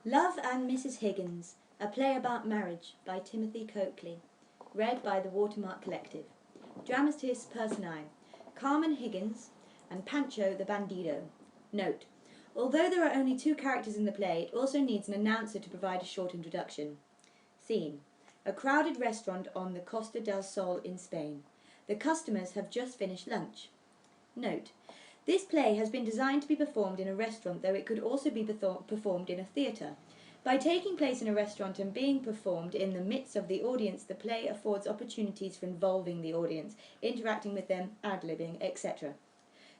Love and Mrs Higgins, a play about marriage by Timothy Coakley. Read by the Watermark Collective. Dramatis personae, Carmen Higgins and Pancho the Bandido. Note: although there are only 2 characters in the play, it also needs an announcer to provide a short introduction. Scene: a crowded restaurant on the Costa del Sol in Spain. The customers have just finished lunch. Note: this play has been designed to be performed in a restaurant, though it could also be performed in a theatre. By taking place in a restaurant and being performed in the midst of the audience, the play affords opportunities for involving the audience, interacting with them, ad-libbing, etc.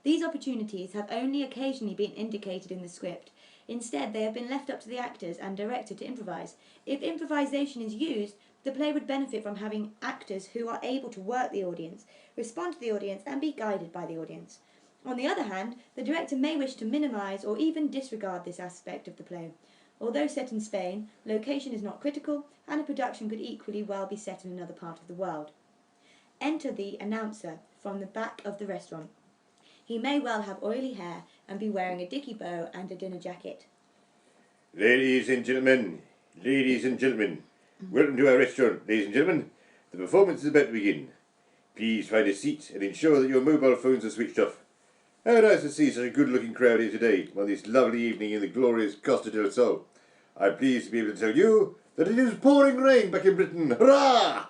These opportunities have only occasionally been indicated in the script. Instead, they have been left up to the actors and director to improvise. If improvisation is used, the play would benefit from having actors who are able to work the audience, respond to the audience, and be guided by the audience. On the other hand, the director may wish to minimise or even disregard this aspect of the play. Although set in Spain, location is not critical, and a production could equally well be set in another part of the world. Enter the announcer from the back of the restaurant. He may well have oily hair and be wearing a dicky bow and a dinner jacket. Ladies and gentlemen, welcome to our restaurant, ladies and gentlemen. The performance is about to begin. Please find a seat and ensure that your mobile phones are switched off. How nice to see such a good-looking crowd here today on this lovely evening in the glorious Costa del Sol. I'm pleased to be able to tell you that it is pouring rain back in Britain. Hurrah!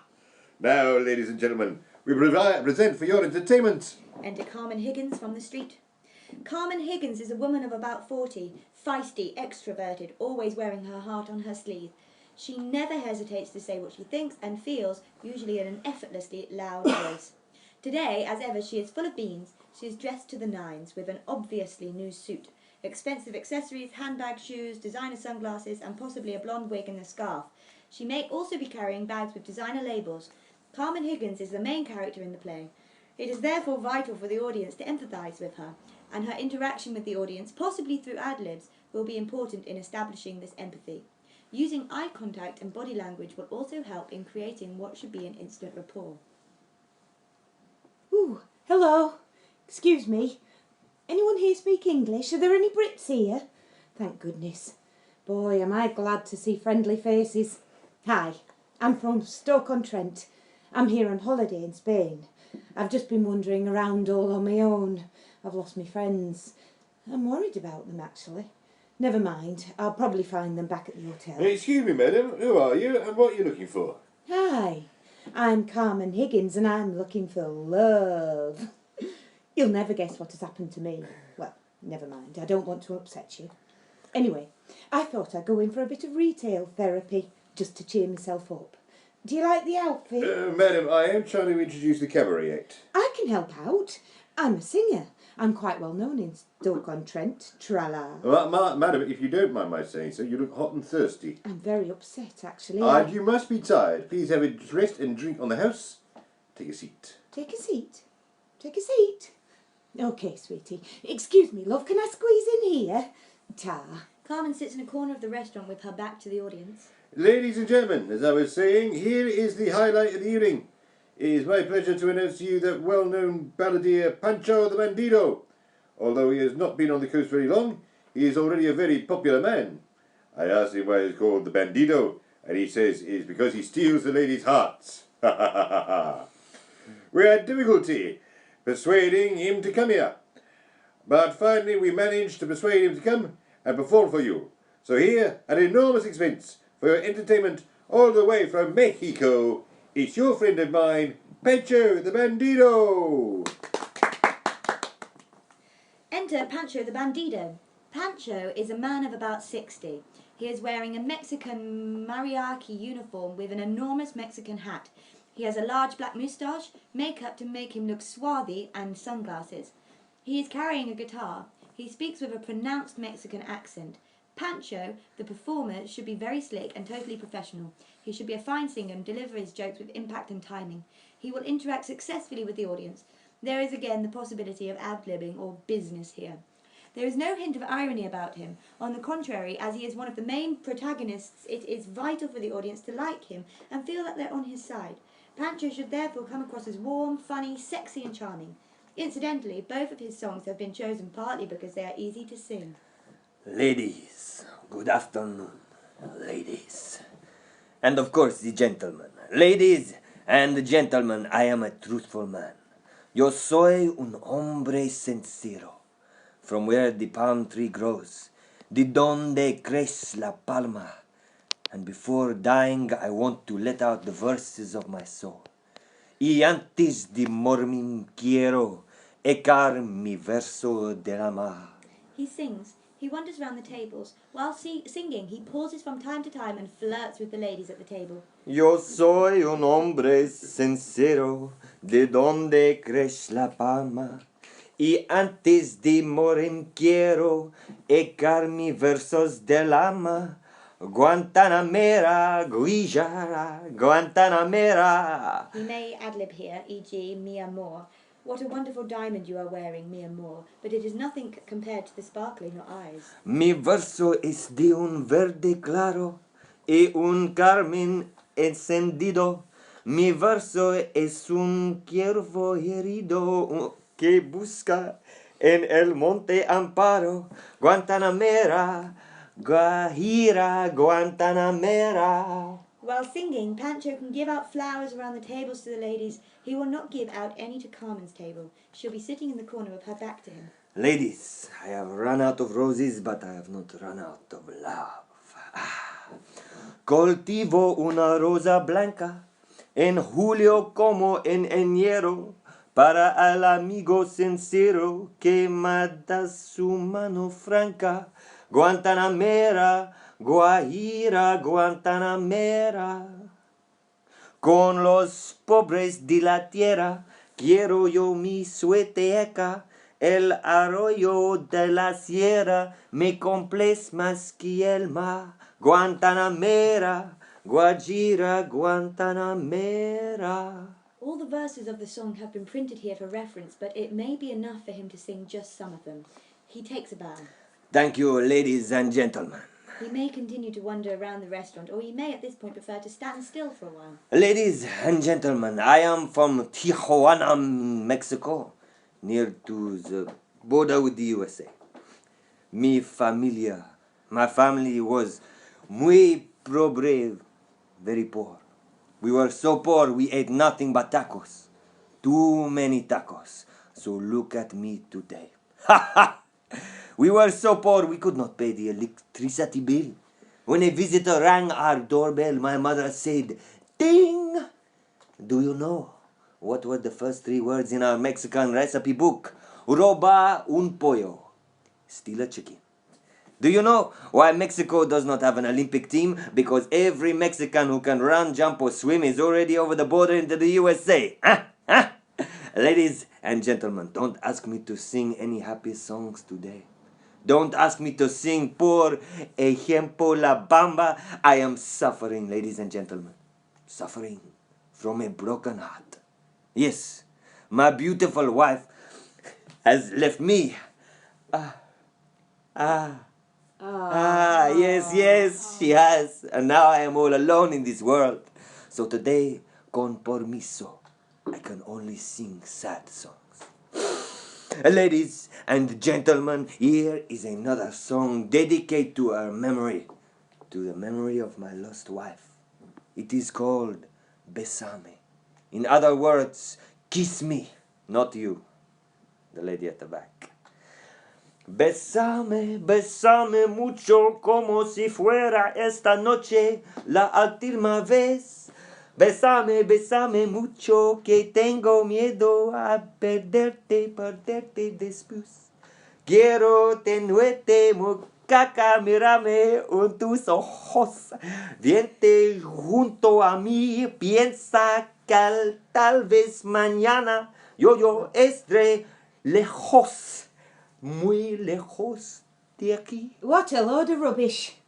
Now, ladies and gentlemen, we present for your entertainment. Enter Carmen Higgins from the street. Carmen Higgins is a woman of about 40, feisty, extroverted, always wearing her heart on her sleeve. She never hesitates to say what she thinks and feels, usually in an effortlessly loud voice. Today, as ever, she is full of beans. She is dressed to the nines, with an obviously new suit, expensive accessories, handbags, shoes, designer sunglasses, and possibly a blonde wig and a scarf. She may also be carrying bags with designer labels. Carmen Higgins is the main character in the play. It is therefore vital for the audience to empathise with her, and her interaction with the audience, possibly through ad-libs, will be important in establishing this empathy. Using eye contact and body language will also help in creating what should be an instant rapport. Ooh, hello. Excuse me. Anyone here speak English? Are there any Brits here? Thank goodness. Boy, am I glad to see friendly faces. Hi, I'm from Stoke-on-Trent. I'm here on holiday in Spain. I've just been wandering around all on my own. I've lost my friends. I'm worried about them, actually. Never mind, I'll probably find them back at the hotel. Excuse me, madam, who are you and what are you looking for? Hi, I'm Carmen Higgins and I'm looking for love. You'll never guess what has happened to me. Well, never mind, I don't want to upset you. Anyway, I thought I'd go in for a bit of retail therapy, just to cheer myself up. Do you like the outfit? Madam, I am trying to introduce the cabaret act. I can help out. I'm a singer. I'm quite well known in Stoke-on-Trent. Tra-la. Madam, if you don't mind my saying so, you look hot and thirsty. I'm very upset, actually. And you must be tired. Please have a rest and drink on the house. Take a seat. Take a seat? Take a seat? OK, sweetie. Excuse me, love, can I squeeze in here? Ta. Carmen sits in a corner of the restaurant with her back to the audience. Ladies and gentlemen, as I was saying, here is the highlight of the evening. It is my pleasure to announce to you that well-known balladeer Pancho the Bandido. Although he has not been on the coast very long, he is already a very popular man. I asked him why he's called the Bandido, and he says it is because he steals the ladies' hearts. Ha ha ha ha ha. We had difficulty persuading him to come here, but finally we managed to persuade him to come and perform for you. So here, at enormous expense, for your entertainment all the way from Mexico, it's your friend of mine, Pancho the Bandido. Enter Pancho the Bandido. Pancho is a man of about 60. He is wearing a Mexican mariachi uniform with an enormous Mexican hat. He has a large black moustache, makeup to make him look swarthy, and sunglasses. He is carrying a guitar. He speaks with a pronounced Mexican accent. Pancho, the performer, should be very slick and totally professional. He should be a fine singer and deliver his jokes with impact and timing. He will interact successfully with the audience. There is again the possibility of ad-libbing or business here. There is no hint of irony about him. On the contrary, as he is one of the main protagonists, it is vital for the audience to like him and feel that they're on his side. Pancho should therefore come across as warm, funny, sexy and charming. Incidentally, both of his songs have been chosen partly because they are easy to sing. Ladies, Good afternoon, ladies. And of course, the gentlemen. Ladies and gentlemen, I am a truthful man. Yo soy un hombre sincero. From where the palm tree grows, de donde crece la palma. And before dying, I want to let out the verses of my soul. Y antes de morir quiero ecar mi verso del amor. He sings. He wanders round the tables. While singing, he pauses from time to time and flirts with the ladies at the table. Yo soy un hombre sincero, de donde crece la palma. Y antes de morir quiero ecar mis versos del alma. Guantanamera, Guijara, Guantanamera. He may ad-lib here, e.g. mi amor. What a wonderful diamond you are wearing, mi amor. But it is nothing compared to the sparkle in your eyes. Mi verso es de un verde claro y un carmín encendido. Mi verso es un ciervo herido que busca en el monte amparo. Guantanamera, Guajira, Guantanamera. While singing, Pancho can give out flowers around the tables to the ladies. He will not give out any to Carmen's table. She'll be sitting in the corner with her back to him. Ladies, I have run out of roses, but I have not run out of love. Cultivo una rosa blanca en julio como en enero para el amigo sincero que me da su mano franca. Guantanamera, Guajira, Guantanamera. Con los pobres de la tierra quiero yo mi sueteca. El arroyo de la sierra me complace más que el mar. Guantanamera, Guajira, Guantanamera. All the verses of the song have been printed here for reference, but it may be enough for him to sing just some of them. He takes a bow. Thank you, ladies and gentlemen. He may continue to wander around the restaurant, or he may at this point prefer to stand still for a while. Ladies and gentlemen, I am from Tijuana, Mexico, near to the border with the USA. My family was muy pobre, very poor. We were so poor we ate nothing but tacos. Too many tacos. So look at me today. Ha ha! We were so poor we could not pay the electricity bill. When a visitor rang our doorbell, my mother said, "Ding!" Do you know what were the first 3 words in our Mexican recipe book? Roba un pollo. Steal a chicken. Do you know why Mexico does not have an Olympic team? Because every Mexican who can run, jump, or swim is already over the border into the USA. Huh? Huh? Ladies and gentlemen, don't ask me to sing any happy songs today. Don't ask me to sing Por ejemplo la bamba. I am suffering, ladies and gentlemen. Suffering from a broken heart. Yes, my beautiful wife has left me. Yes, she has. And now I am all alone in this world. So today, con permiso, I can only sing sad songs. Ladies and gentlemen, here is another song dedicated to her memory, to the memory of my lost wife. It is called Besame. In other words, kiss me, not you, the lady at the back. Besame, besame mucho como si fuera esta noche la última vez. Besame, besame mucho que tengo miedo a perderte después. Quiero tenerte mucaca, mírame en tus ojos. Viente junto a mí, piensa que tal vez mañana yo estaré lejos. Muy lejos de aquí. What a load of rubbish.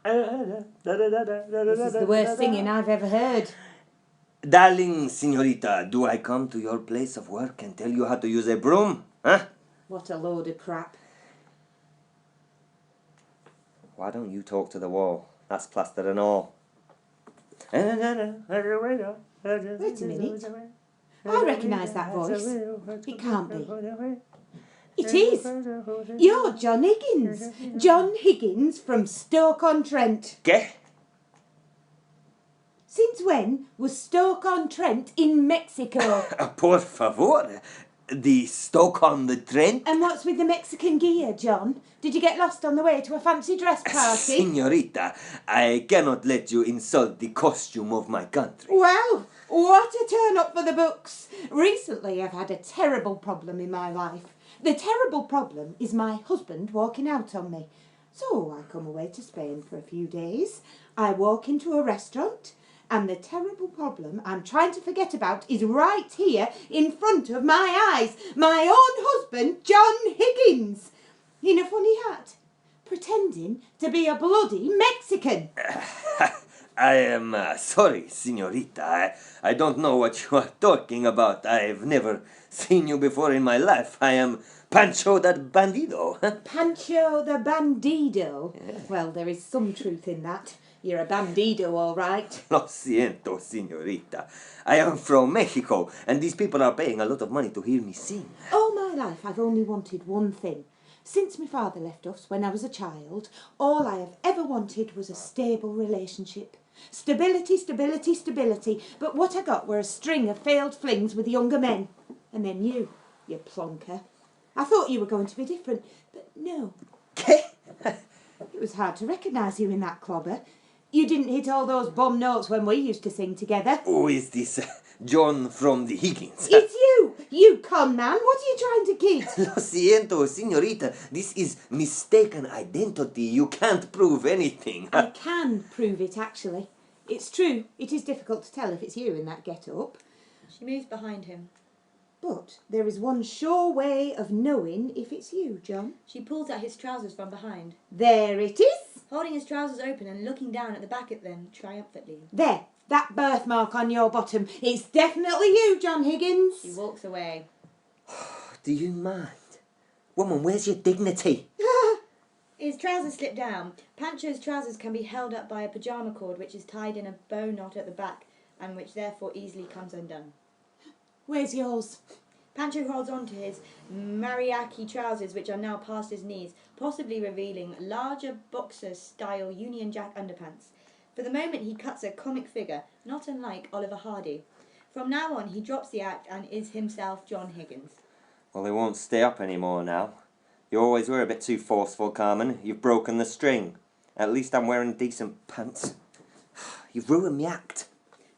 This is the worst singing I've ever heard. Darling señorita, do I come to your place of work and tell you how to use a broom? Huh? What a load of crap. Why don't you talk to the wall? That's plastered and all. Wait a minute. I recognise that voice. It can't be. It is. You're John Higgins. John Higgins from Stoke-on-Trent. ¿Qué? Since when was Stoke-on-Trent in Mexico? Por favor. The Stoke-on-the-Trent? And what's with the Mexican gear, John? Did you get lost on the way to a fancy dress party? Señorita, I cannot let you insult the costume of my country. Well, what a turn up for the books. Recently I've had a terrible problem in my life. The terrible problem is my husband walking out on me. So I come away to Spain for a few days. I walk into a restaurant and the terrible problem I'm trying to forget about is right here in front of my eyes. My own husband, John Higgins, in a funny hat, pretending to be a bloody Mexican. I am sorry, señorita. I don't know what you are talking about. I've never seen you before in my life. I am Pancho that Bandido. Pancho the Bandido? Yeah. Well, there is some truth in that. You're a bandido, all right. Lo siento, señorita. I am from Mexico, and these people are paying a lot of money to hear me sing. All my life I've only wanted one thing. Since my father left us when I was a child, all I have ever wanted was a stable relationship. Stability, stability, stability. But what I got were a string of failed flings with younger men. And then you plonker. I thought you were going to be different, but no. It was hard to recognise you in that clobber. You didn't hit all those bum notes when we used to sing together. Oh, is this John from the Higgins? It's you! You con man! What are you trying to kid? Lo siento, señorita. This is mistaken identity. You can't prove anything. I can prove it, actually. It's true. It is difficult to tell if it's you in that get-up. She moves behind him. But there is one sure way of knowing if it's you, John. She pulls out his trousers from behind. There it is! Holding his trousers open and looking down at the back at them triumphantly. There, that birthmark on your bottom. It's definitely you, John Higgins. She walks away. Do you mind? Woman, where's your dignity? His trousers slip down. Pancho's trousers can be held up by a pyjama cord which is tied in a bow knot at the back and which therefore easily comes undone. Where's yours? Pancho holds on to his mariachi trousers, which are now past his knees, possibly revealing larger boxer-style Union Jack underpants. For the moment he cuts a comic figure, not unlike Oliver Hardy. From now on he drops the act and is himself John Higgins. Well, they won't stay up anymore now. You always were a bit too forceful, Carmen. You've broken the string. At least I'm wearing decent pants. You've ruined the act.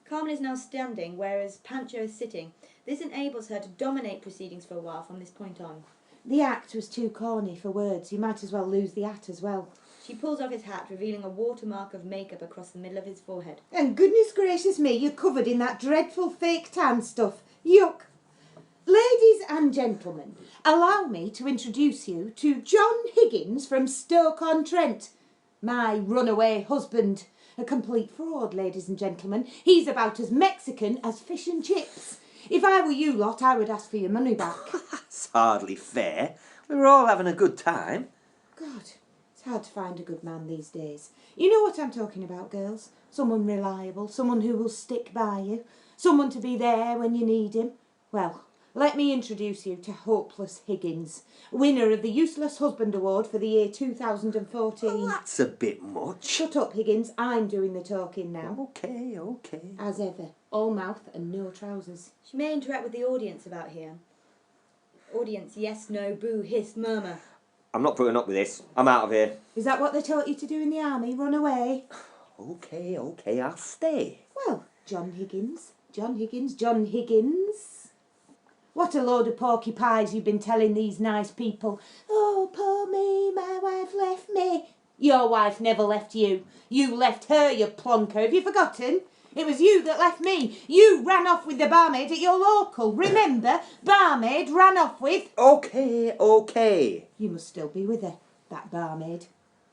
Carmen is now standing, whereas Pancho is sitting. This enables her to dominate proceedings for a while from this point on. The act was too corny for words. You might as well lose the hat as well. She pulls off his hat, revealing a watermark of makeup across the middle of his forehead. And goodness gracious me, you're covered in that dreadful fake tan stuff. Yuck. Ladies and gentlemen, allow me to introduce you to John Higgins from Stoke-on-Trent. My runaway husband. A complete fraud, ladies and gentlemen. He's about as Mexican as fish and chips. If I were you lot, I would ask for your money back. That's hardly fair. We were all having a good time. God, it's hard to find a good man these days. You know what I'm talking about, girls? Someone reliable, someone who will stick by you, someone to be there when you need him. Well, let me introduce you to Hopeless Higgins, winner of the Useless Husband Award for the year 2014. Well, that's a bit much. Shut up, Higgins. I'm doing the talking now. Okay. As ever, all mouth and no trousers. She may interact with the audience about here. Audience, yes, no, boo, hiss, murmur. I'm not putting up with this. I'm out of here. Is that what they taught you to do in the army? Run away? Okay, I'll stay. Well, John Higgins. What a load of porcupines you've been telling these nice people. Oh, poor me, my wife left me. Your wife never left you. You left her, you plonker. Have you forgotten? It was you that left me. You ran off with the barmaid at your local. Remember? Barmaid ran off with... Okay. You must still be with her, that barmaid.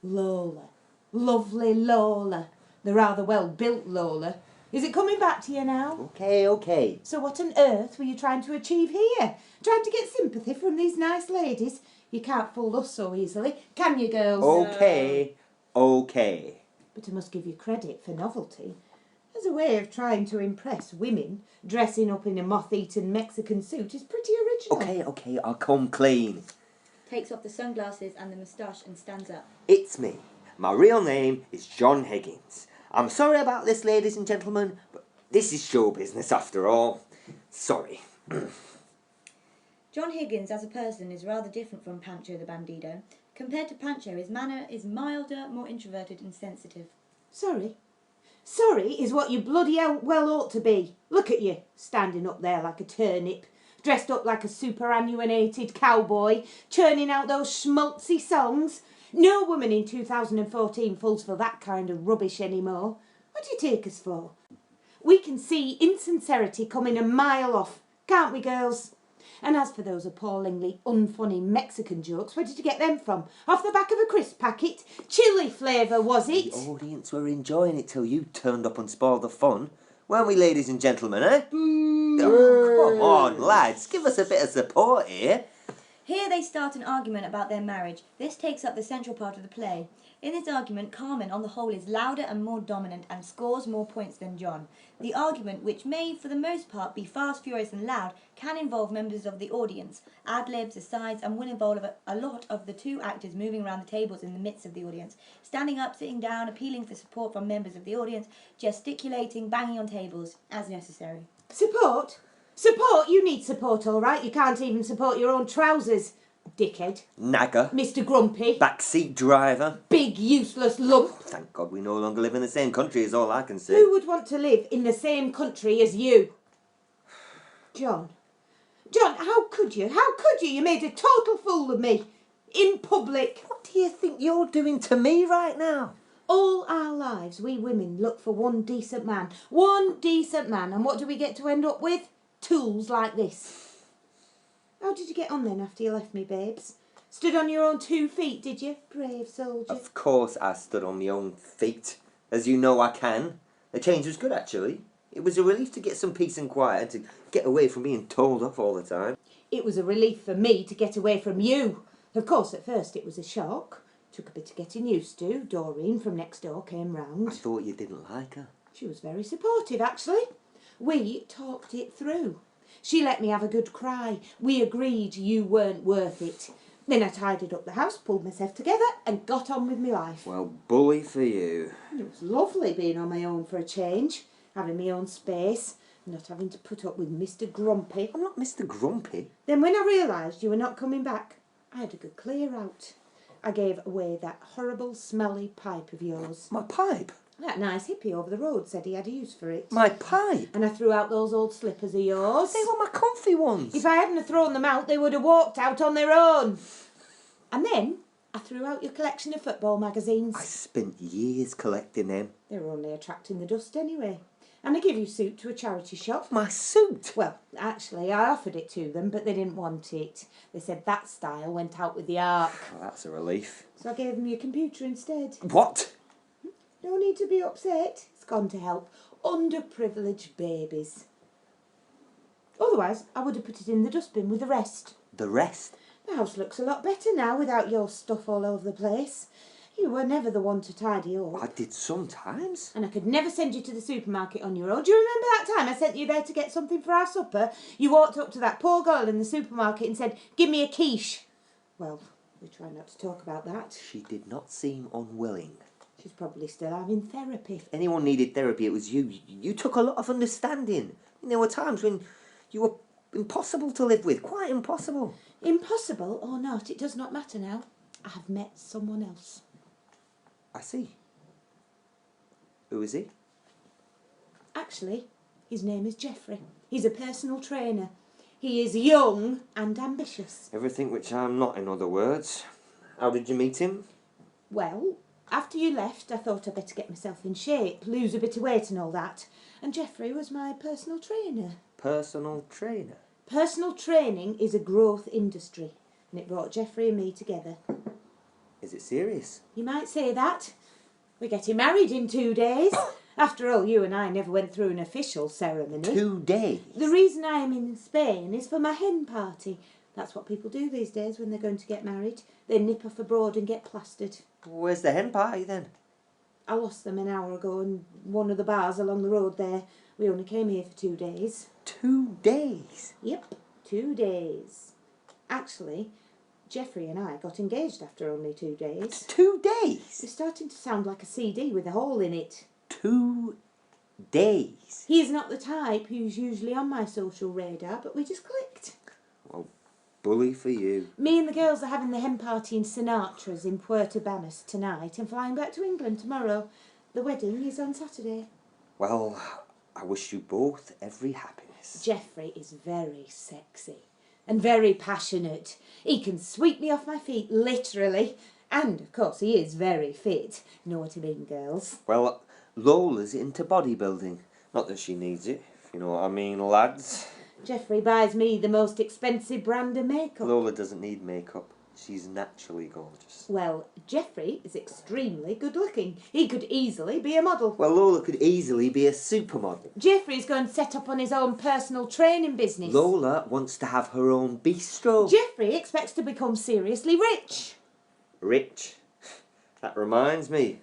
Lola. Lovely Lola. The rather well-built Lola. Is it coming back to you now? Okay. So what on earth were you trying to achieve here? Trying to get sympathy from these nice ladies? You can't fool us so easily, can you, girls? Okay. But I must give you credit for novelty. As a way of trying to impress women, dressing up in a moth-eaten Mexican suit is pretty original. Okay, I'll come clean. takes off the sunglasses and the moustache and stands up. It's me. My real name is John Higgins. I'm sorry about this, ladies and gentlemen, but this is show business after all. Sorry. John Higgins as a person is rather different from Pancho the Bandido. Compared to Pancho, his manner is milder, more introverted and sensitive. Sorry? Sorry is what you bloody hell well ought to be. Look at you, standing up there like a turnip, dressed up like a superannuated cowboy, churning out those schmaltzy songs. No woman in 2014 falls for that kind of rubbish anymore. What do you take us for? We can see insincerity coming a mile off, can't we, girls? And as for those appallingly unfunny Mexican jokes, where did you get them from? Off the back of a crisp packet? Chili flavour, was it? The audience were enjoying it till you turned up and spoiled the fun. Weren't we, ladies and gentlemen, eh? Oh, come on, lads, give us a bit of support here. Here they start an argument about their marriage. This takes up the central part of the play. In this argument, Carmen, on the whole, is louder and more dominant and scores more points than John. The argument, which may, for the most part, be fast, furious and loud, can involve members of the audience, ad-libs, asides, and will involve a lot of the two actors moving around the tables in the midst of the audience, standing up, sitting down, appealing for support from members of the audience, gesticulating, banging on tables, as necessary. Support? Support? You need support, all right. You can't even support your own trousers. Dickhead. Nagger. Mr Grumpy. Backseat driver. Big useless lump. Thank God we no longer live in the same country is all I can say. Who would want to live in the same country as you? John. John, how could you? How could you? You made a total fool of me. In public. What do you think you're doing to me right now? All our lives, we women look for one decent man. One decent man. And what do we get to end up with? Tools like this. How did you get on then after you left me, babes? Stood on your own 2 feet, did you? Brave soldier. Of course I stood on my own feet. As you know I can. The change was good, actually. It was a relief to get some peace and quiet and to get away from being told off all the time. It was a relief for me to get away from you. Of course, at first it was a shock. Took a bit of getting used to. Doreen from next door came round. I thought you didn't like her. She was very supportive, actually. We talked it through. She let me have a good cry. We agreed you weren't worth it. Then I tidied up the house, pulled myself together and got on with my life. Well, bully for you. It was lovely being on my own for a change, having my own space, not having to put up with Mr Grumpy. I'm not Mr Grumpy. Then when I realised you were not coming back, I had a good clear out. I gave away that horrible, smelly pipe of yours. My pipe? That nice hippie over the road said he had a use for it. My pipe? And I threw out those old slippers of yours. They were my comfy ones. If I hadn't have thrown them out, they would have walked out on their own. And then I threw out your collection of football magazines. I spent years collecting them. They were only attracting the dust anyway. And I gave you suit to a charity shop. My suit? Well, actually, I offered it to them, but they didn't want it. They said that style went out with the ark. Well, that's a relief. So I gave them your computer instead. What? No need to be upset. It's gone to help underprivileged babies. Otherwise, I would have put it in the dustbin with the rest. The rest? The house looks a lot better now without your stuff all over the place. You were never the one to tidy up. I did sometimes. And I could never send you to the supermarket on your own. Do you remember that time I sent you there to get something for our supper? You walked up to that poor girl in the supermarket and said, "Give me a quiche." Well, we try not to talk about that. She did not seem unwilling. She's probably still having therapy. If anyone needed therapy, it was you. You took a lot of understanding. And there were times when you were impossible to live with. Quite impossible. Impossible or not, it does not matter now. I have met someone else. I see. Who is he? Actually, his name is Geoffrey. He's a personal trainer. He is young and ambitious. Everything which I'm not, in other words. How did you meet him? Well, after you left, I thought I'd better get myself in shape, lose a bit of weight and all that. And Geoffrey was my personal trainer. Personal trainer? Personal training is a growth industry, and it brought Geoffrey and me together. Is it serious? You might say that. We're getting married in 2 days. After all, you and I never went through an official ceremony. 2 days? The reason I am in Spain is for my hen party. That's what people do these days when they're going to get married. They nip off abroad and get plastered. Where's the hen party then? I lost them an hour ago in one of the bars along the road there. We only came here for 2 days. 2 days? Yep, 2 days. Actually, Jeffrey and I got engaged after only 2 days. 2 days? It's starting to sound like a CD with a hole in it. 2 days? He is not the type who's usually on my social radar, but we just clicked. Well, bully for you. Me and the girls are having the hen party in Sinatra's in Puerto Banús tonight and flying back to England tomorrow. The wedding is on Saturday. Well, I wish you both every happiness. Jeffrey is very sexy and very passionate. He can sweep me off my feet, literally. And, of course, he is very fit. Know what I mean, girls? Well, Lola's into bodybuilding. Not that she needs it, if you know what I mean, lads. Jeffrey buys me the most expensive brand of makeup. Lola doesn't need makeup. She's naturally gorgeous. Well, Jeffrey is extremely good looking. He could easily be a model. Well, Lola could easily be a supermodel. Jeffrey's going to set up on his own personal training business. Lola wants to have her own bistro. Jeffrey expects to become seriously rich. Rich? That reminds me.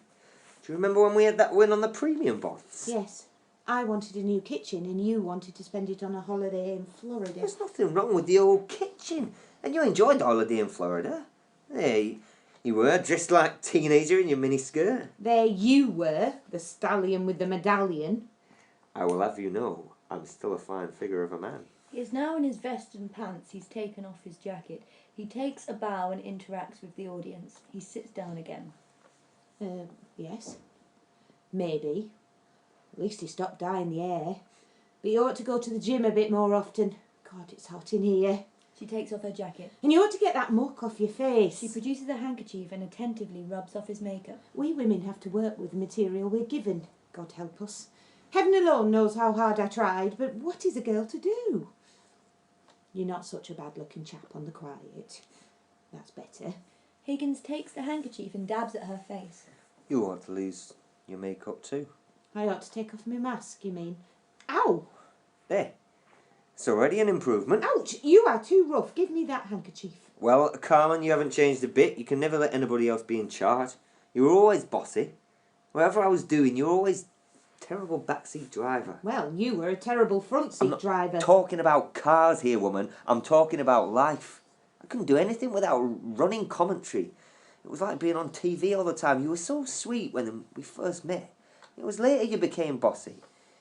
Do you remember when we had that win on the premium bonds? Yes. I wanted a new kitchen and you wanted to spend it on a holiday in Florida. There's nothing wrong with the old kitchen. And you enjoyed the holiday in Florida. There you were, dressed like a teenager in your miniskirt. There you were, the stallion with the medallion. I will have you know, I'm still a fine figure of a man. He is now in his vest and pants. He's taken off his jacket. He takes a bow and interacts with the audience. He sits down again. Yes. Maybe. At least he stopped dyeing the hair. But you ought to go to the gym a bit more often. God, it's hot in here. She takes off her jacket. And you ought to get that muck off your face. She produces a handkerchief and attentively rubs off his makeup. We women have to work with the material we're given. God help us. Heaven alone knows how hard I tried, but what is a girl to do? You're not such a bad-looking chap on the quiet. That's better. Higgins takes the handkerchief and dabs at her face. You ought to lose your makeup too. I ought to take off my mask, you mean? Ow! There. It's already an improvement. Ouch! You are too rough. Give me that handkerchief. Well, Carmen, you haven't changed a bit. You can never let anybody else be in charge. You were always bossy. Whatever I was doing, you were always terrible backseat driver. Well, you were a terrible front seat driver. Talking about cars here, woman. I'm talking about life. I couldn't do anything without running commentary. It was like being on TV all the time. You were so sweet when we first met. It was later you became bossy.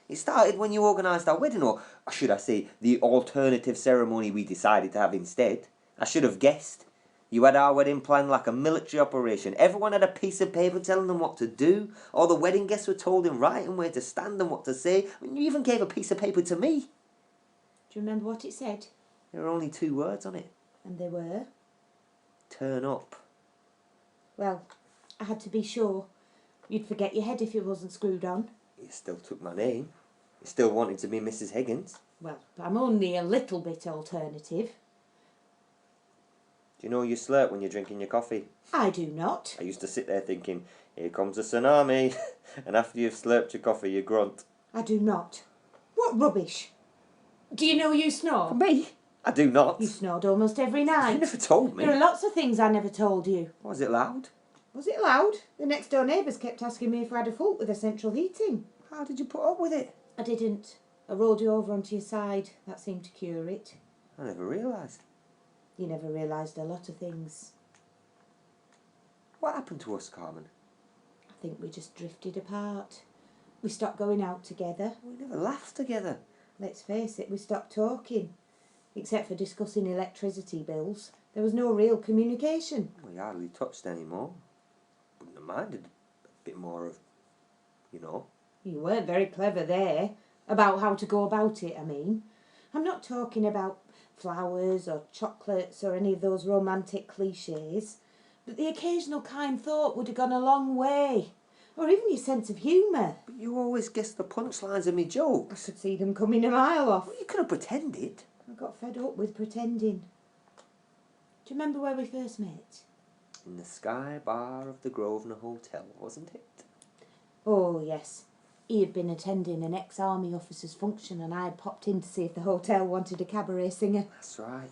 It started when you organised our wedding, or should I say, the alternative ceremony we decided to have instead. I should have guessed. You had our wedding planned like a military operation. Everyone had a piece of paper telling them what to do. All the wedding guests were told in writing where to stand and what to say. I mean, you even gave a piece of paper to me. Do you remember what it said? There were only 2 words on it. And they were? Turn up. Well, I had to be sure. You'd forget your head if it wasn't screwed on. You still took my name. You still wanted to be Mrs Higgins. Well, I'm only a little bit alternative. Do you know you slurp when you're drinking your coffee? I do not. I used to sit there thinking, here comes a tsunami. And after you've slurped your coffee, you grunt. I do not. What rubbish. Do you know you snore? Me? I do not. You snored almost every night. You never told me. There are lots of things I never told you. Was it loud? Was it loud? The next door neighbours kept asking me if I had a fault with the central heating. How did you put up with it? I didn't. I rolled you over onto your side. That seemed to cure it. I never realised. You never realised a lot of things. What happened to us, Carmen? I think we just drifted apart. We stopped going out together. We never laughed together. Let's face it, we stopped talking. Except for discussing electricity bills. There was no real communication. We hardly touched anymore. Wouldn't have minded a bit more of, you know. You weren't very clever there. About how to go about it, I mean. I'm not talking about flowers or chocolates or any of those romantic cliches. But the occasional kind thought would have gone a long way. Or even your sense of humour. But you always guessed the punchlines of me I jokes. could see them coming a mile off. Well, you could have pretended. I got fed up with pretending. Do you remember where we first met? In the Sky Bar of the Grosvenor Hotel, wasn't it? Oh, yes. He had been attending an ex-army officer's function and I had popped in to see if the hotel wanted a cabaret singer. That's right.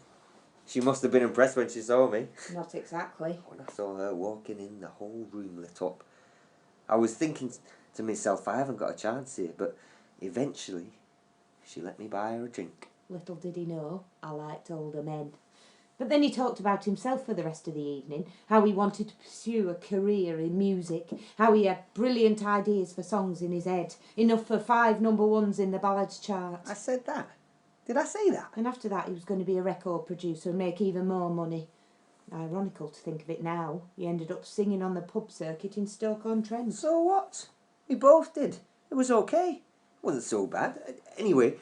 She must have been impressed when she saw me. Not exactly. When I saw her walking in, the whole room lit up. I was thinking to myself, I haven't got a chance here, but eventually she let me buy her a drink. Little did he know, I liked older men. But then he talked about himself for the rest of the evening, how he wanted to pursue a career in music, how he had brilliant ideas for songs in his head, enough for 5 number ones in the ballads chart. I said that. Did I say that? And after that he was going to be a record producer and make even more money. Ironical to think of it now. He ended up singing on the pub circuit in Stoke-on-Trent. So what? We both did. It was okay. It wasn't so bad. Anyway,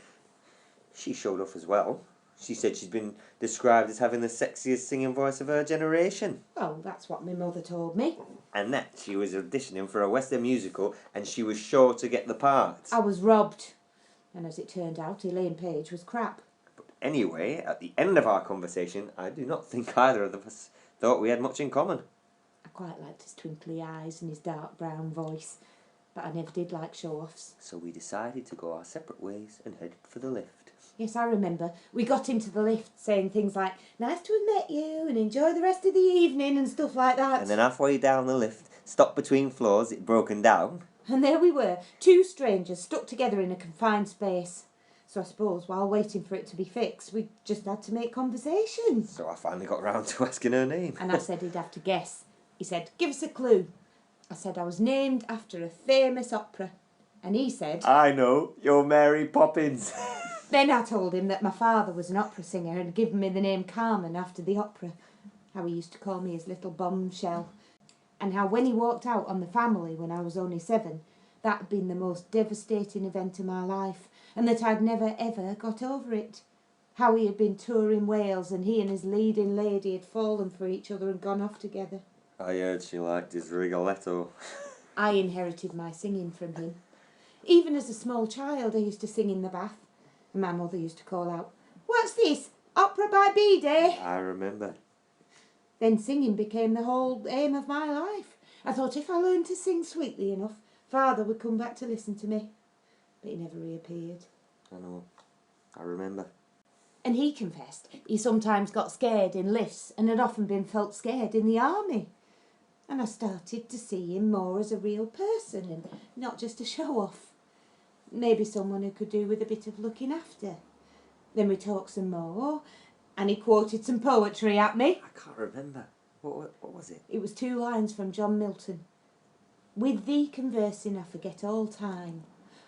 she showed off as well. She said she'd been described as having the sexiest singing voice of her generation. Well, that's what my mother told me. And that she was auditioning for a West End musical and she was sure to get the part. I was robbed. And as it turned out, Elaine Page was crap. But anyway, at the end of our conversation, I do not think either of us thought we had much in common. I quite liked his twinkly eyes and his dark brown voice, but I never did like show-offs. So we decided to go our separate ways and headed for the lift. Yes, I remember. We got into the lift saying things like, nice to have met you and enjoy the rest of the evening and stuff like that. And then halfway down the lift, stopped between floors, it broken down. And there we were, 2 strangers stuck together in a confined space. So I suppose while waiting for it to be fixed, we just had to make conversation. So I finally got round to asking her name. And I said he'd have to guess. He said, give us a clue. I said I was named after a famous opera. And he said, I know, you're Mary Poppins. Then I told him that my father was an opera singer and had given me the name Carmen after the opera. How he used to call me his little bombshell. And how when he walked out on The Family when I was only 7, that had been the most devastating event of my life, and that I'd never ever got over it. How he had been touring Wales and he and his leading lady had fallen for each other and gone off together. I heard she liked his Rigoletto. I inherited my singing from him. Even as a small child I used to sing in the bath. And my mother used to call out, what's this? Opera by B-Day? I remember. Then singing became the whole aim of my life. I thought if I learned to sing sweetly enough, Father would come back to listen to me. But he never reappeared. I know. I remember. And he confessed he sometimes got scared in lifts and had often been felt scared in the army. And I started to see him more as a real person and not just a show-off. Maybe someone who could do with a bit of looking after. Then we talked some more, and he quoted some poetry at me. I can't remember. What was it? It was 2 lines from John Milton. With thee conversing I forget all time,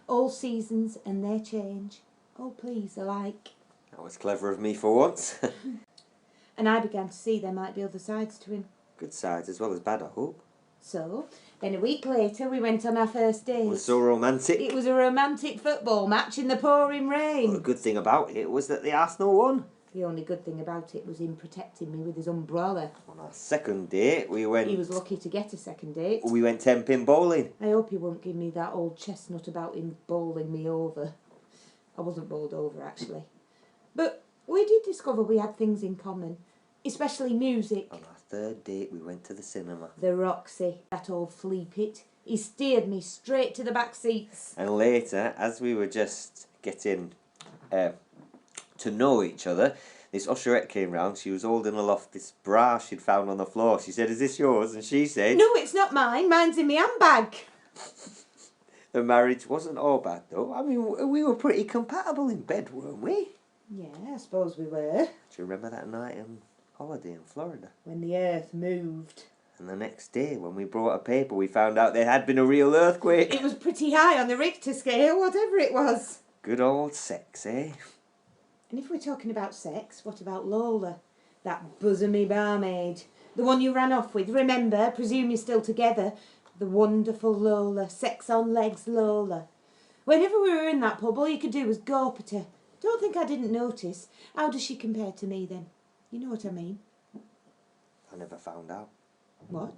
all seasons and their change, all please alike. That was clever of me for once. And I began to see there might be other sides to him. Good sides as well as bad, I hope. So, then a week later we went on our first date. It was so romantic. It was a romantic football match in the pouring rain. Well, the good thing about it was that the Arsenal won. The only good thing about it was him protecting me with his umbrella. On our second date, we went... He was lucky to get a second date. We went 10-pin bowling. I hope he won't give me that old chestnut about him bowling me over. I wasn't bowled over, actually. But we did discover we had things in common, especially music. On our third date, we went to the cinema. The Roxy, that old flea pit. He steered me straight to the back seats. And later, as we were just getting to know each other, this usherette came round. She was holding aloft this bra she'd found on the floor. She said, is this yours? And she said... No, it's not mine. Mine's in my handbag. The marriage wasn't all bad, though. I mean, we were pretty compatible in bed, weren't we? Yeah, I suppose we were. Do you remember that night on holiday in Florida? When the earth moved. And the next day, when we brought a paper, we found out there had been a real earthquake. It was pretty high on the Richter scale, whatever it was. Good old sex, eh? And if we're talking about sex, what about Lola? That bosomy barmaid. The one you ran off with, remember? Presume you're still together. The wonderful Lola. Sex on legs Lola. Whenever we were in that pub, all you could do was gawp at her. Don't think I didn't notice. How does she compare to me then? You know what I mean? I never found out. What?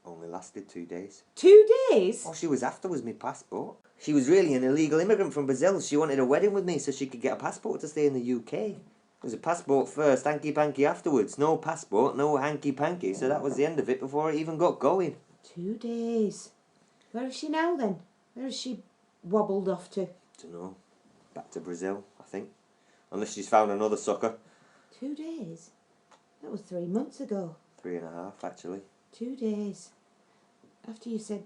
Only lasted 2 days. 2 days? All she was after was my passport. She was really an illegal immigrant from Brazil. She wanted a wedding with me so she could get a passport to stay in the UK. It was a passport first, hanky-panky afterwards. No passport, no hanky-panky. So that was the end of it before it even got going. 2 days. Where is she now then? Where has she wobbled off to? Dunno. Back to Brazil, I think. Unless she's found another sucker. 2 days? That was 3 months ago. 3.5, actually. 2 days. After you said,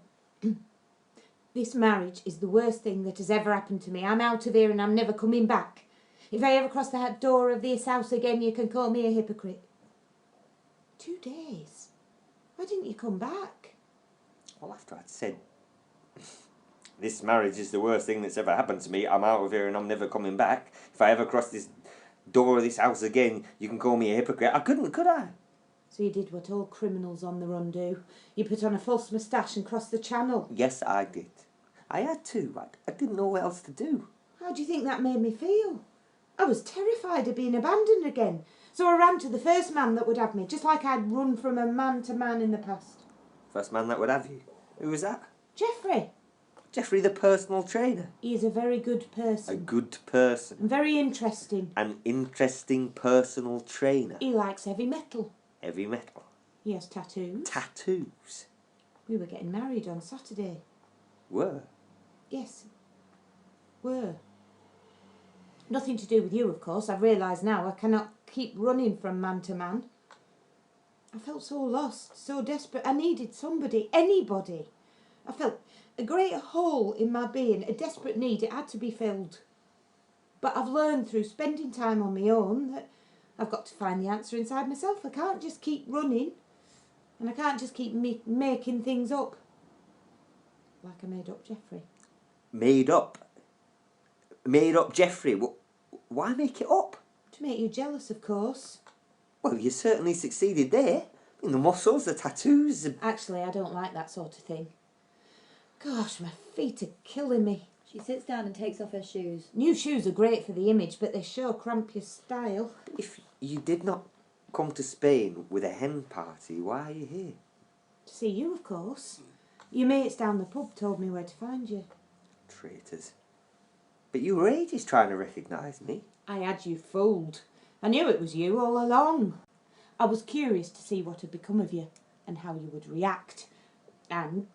this marriage is the worst thing that has ever happened to me. I'm out of here and I'm never coming back. If I ever cross the door of this house again, you can call me a hypocrite. 2 days? Why didn't you come back? Well, after I'd said, this marriage is the worst thing that's ever happened to me, I'm out of here and I'm never coming back. If I ever cross this door of this house again, you can call me a hypocrite. I couldn't, could I? So you did what all criminals on the run do. You put on a false moustache and crossed the channel. Yes, I did. I had to. I didn't know what else to do. How do you think that made me feel? I was terrified of being abandoned again. So I ran to the first man that would have me, just like I'd run from a man to man in the past. First man that would have you. Who was that? Geoffrey. Geoffrey, the personal trainer. He is a very good A person. good person. And very interesting. An interesting personal trainer. He likes heavy metal. Heavy metal. He has tattoos. Tattoos. We were getting married on Saturday. Were. Yes. Were. Nothing to do with you, of course. I've realised now I cannot keep running from man to man. I felt so lost, so desperate. I needed somebody, anybody. I felt a great hole in my being, a desperate need. It had to be filled. But I've learned through spending time on my own that I've got to find the answer inside myself. I can't just keep running, and I can't just keep making things up. Like I made up Geoffrey. Made up? Made up Geoffrey? Why make it up? To make you jealous, of course. Well, you certainly succeeded there. I mean, the muscles, the tattoos... Actually, I don't like that sort of thing. Gosh, my feet are killing me. She sits down and takes off her shoes. New shoes are great for the image, but they sure cramp your style. If you did not come to Spain with a hen party, why are you here? To see you, of course. Your mates down the pub told me where to find you. Traitors. But you were ages trying to recognise me. I had you fooled. I knew it was you all along. I was curious to see what had become of you and how you would react, and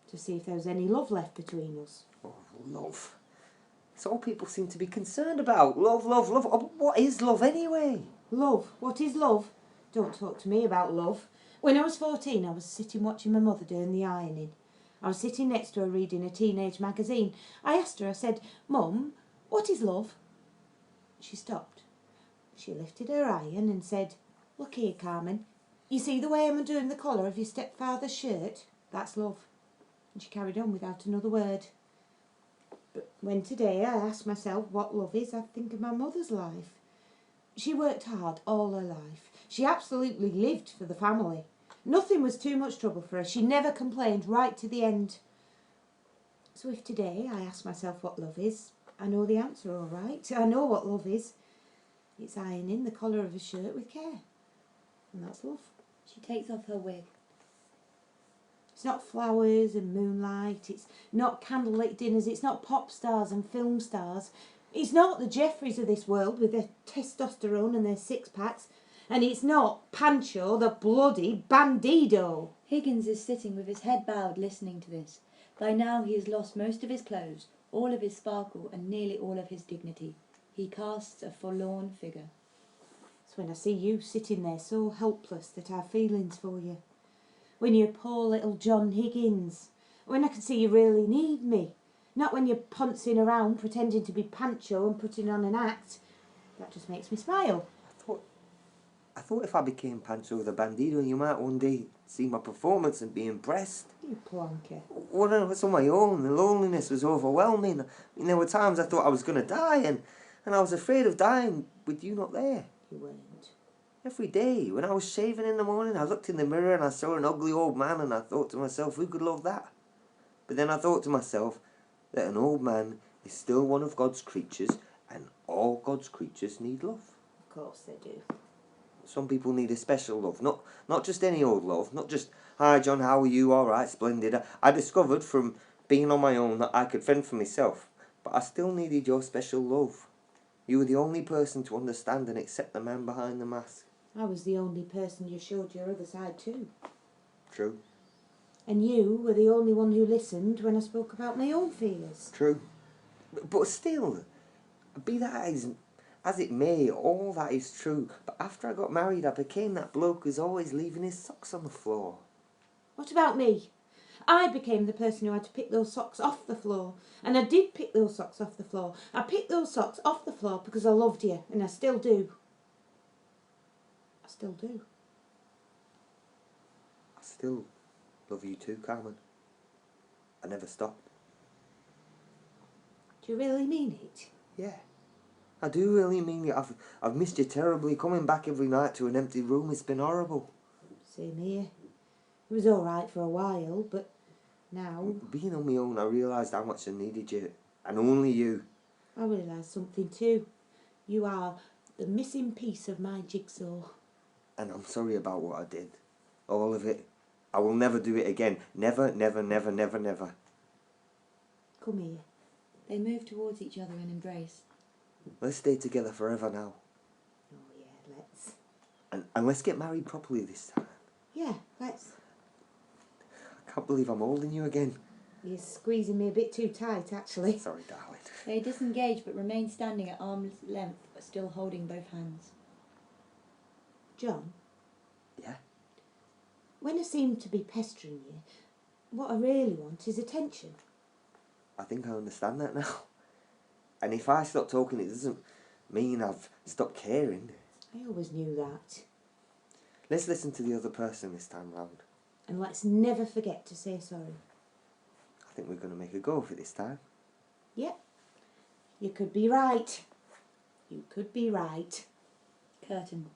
to see if there was any love left between us. Oh, love. It's all people seem to be concerned about. Love, love, love. Oh, what is love anyway? Love? What is love? Don't talk to me about love. When I was 14, I was sitting watching my mother doing the ironing. I was sitting next to her reading a teenage magazine. I asked her, I said, "Mum, what is love?" She stopped. She lifted her iron and said, "Look here, Carmen. You see the way I'm undoing the collar of your stepfather's shirt? That's love." And she carried on without another word. But when today I ask myself what love is, I think of my mother's life. She worked hard all her life. She absolutely lived for the family. Nothing was too much trouble for her. She never complained right to the end. So if today I ask myself what love is, I know the answer all right. I know what love is. It's ironing the collar of a shirt with care. And that's love. She takes off her wig. It's not flowers and moonlight. It's not candlelit dinners. It's not pop stars and film stars. It's not the Jeffreys of this world with their testosterone and their six-packs. And it's not Pancho, the bloody bandido. Higgins is sitting with his head bowed listening to this. By now he has lost most of his clothes, all of his sparkle and nearly all of his dignity. He casts a forlorn figure. It's when I see you sitting there so helpless that I have feelings for you. When you're poor little John Higgins. When I can see you really need me. Not when you're pouncing around pretending to be Pancho and putting on an act. That just makes me smile. I thought if I became Pancho the Bandido, you might one day see my performance and be impressed. You plonker. Well, I was on my own. The loneliness was overwhelming. I mean, there were times I thought I was going to die, and I was afraid of dying with you not there. You weren't. Every day, when I was shaving in the morning, I looked in the mirror and I saw an ugly old man, and I thought to myself, who could love that? But then I thought to myself that an old man is still one of God's creatures, and all God's creatures need love. Of course they do. Some people need a special love, not just any old love, not just, "Hi John, how are you? All right, splendid." I discovered from being on my own that I could fend for myself, but I still needed your special love. You were the only person to understand and accept the man behind the mask. I was the only person you showed your other side to. True. And you were the only one who listened when I spoke about my own fears. True. But still, be that as it may, all that is true. But after I got married, I became that bloke who's always leaving his socks on the floor. What about me? I became the person who had to pick those socks off the floor. And I did pick those socks off the floor. I picked those socks off the floor because I loved you, and I still do. I still do. I still love you too, Carmen. I never stopped. Do you really mean it? Yeah. I do really mean it. I've missed you terribly. Coming back every night to an empty room, it's been horrible. Same here. It was all right for a while, but now Being on my own, I realised how much I needed you. And only you. I realise something too. You are the missing piece of my jigsaw. And I'm sorry about what I did. All of it. I will never do it again. Never, never, never, never, never. Come here. They move towards each other and embrace. Let's stay together forever now. Oh yeah, let's. And let's get married properly this time. Yeah, let's. I can't believe I'm holding you again. You're squeezing me a bit too tight, actually. Sorry, darling. They disengage but remain standing at arm's length, but still holding both hands. John? Yeah? When I seem to be pestering you, what I really want is attention. I think I understand that now. And if I stop talking, it doesn't mean I've stopped caring. I always knew that. Let's listen to the other person this time round. And let's never forget to say sorry. I think we're going to make a go of it this time. Yep. You could be right. You could be right. Curtain.